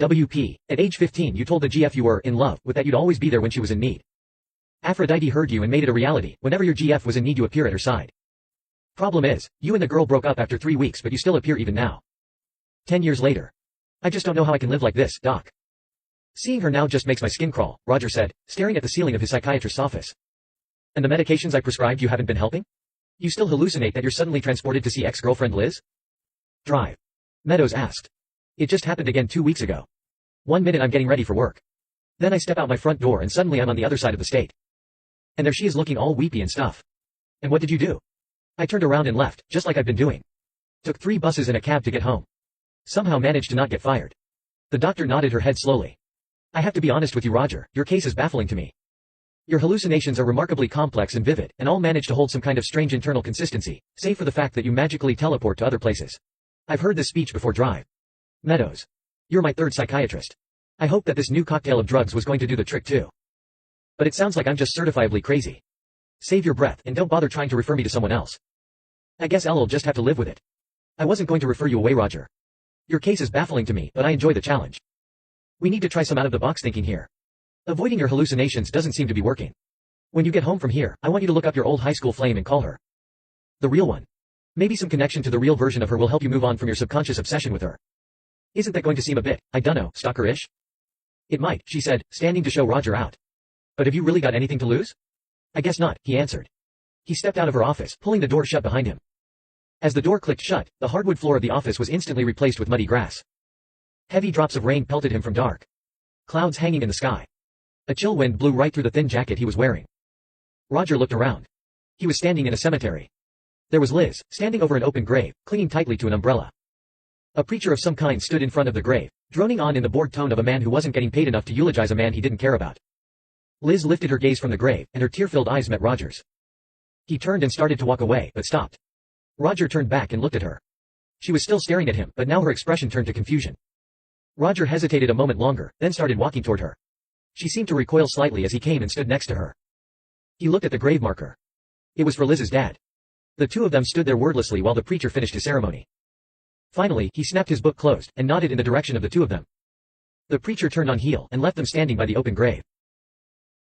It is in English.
WP, at age 15 you told the GF you were in love with, that you'd always be there when she was in need. Aphrodite heard you and made it a reality. Whenever your GF was in need you appear at her side. Problem is, you and the girl broke up after 3 weeks but you still appear even now. 10 years later. I just don't know how I can live like this, Doc. Seeing her now just makes my skin crawl, Roger said, staring at the ceiling of his psychiatrist's office. And the medications I prescribed you haven't been helping? You still hallucinate that you're suddenly transported to see ex-girlfriend Liz? Drive. Meadows asked. It just happened again 2 weeks ago. 1 minute I'm getting ready for work. Then I step out my front door and suddenly I'm on the other side of the state. And there she is looking all weepy and stuff. And what did you do? I turned around and left, just like I've been doing. Took 3 buses and a cab to get home. Somehow managed to not get fired. The doctor nodded her head slowly. I have to be honest with you, Roger, your case is baffling to me. Your hallucinations are remarkably complex and vivid, and all manage to hold some kind of strange internal consistency, save for the fact that you magically teleport to other places. I've heard this speech before. Drive. Meadows. You're my 3rd psychiatrist. I hope that this new cocktail of drugs was going to do the trick too. But it sounds like I'm just certifiably crazy. Save your breath and don't bother trying to refer me to someone else. I guess I'll just have to live with it. I wasn't going to refer you away, Roger. Your case is baffling to me, but I enjoy the challenge. We need to try some out-of-the-box thinking here. Avoiding your hallucinations doesn't seem to be working. When you get home from here, I want you to look up your old high school flame and call her the real one. Maybe some connection to the real version of her will help you move on from your subconscious obsession with her. Isn't that going to seem a bit, I dunno, stalker-ish? It might, she said, standing to show Roger out. But have you really got anything to lose? I guess not, he answered. He stepped out of her office, pulling the door shut behind him. As the door clicked shut, the hardwood floor of the office was instantly replaced with muddy grass. Heavy drops of rain pelted him from dark clouds hanging in the sky. A chill wind blew right through the thin jacket he was wearing. Roger looked around. He was standing in a cemetery. There was Liz, standing over an open grave, clinging tightly to an umbrella. A preacher of some kind stood in front of the grave, droning on in the bored tone of a man who wasn't getting paid enough to eulogize a man he didn't care about. Liz lifted her gaze from the grave, and her tear-filled eyes met Roger's. He turned and started to walk away, but stopped. Roger turned back and looked at her. She was still staring at him, but now her expression turned to confusion. Roger hesitated a moment longer, then started walking toward her. She seemed to recoil slightly as he came and stood next to her. He looked at the grave marker. It was for Liz's dad. The two of them stood there wordlessly while the preacher finished his ceremony. Finally, he snapped his book closed, and nodded in the direction of the two of them. The preacher turned on heel, and left them standing by the open grave.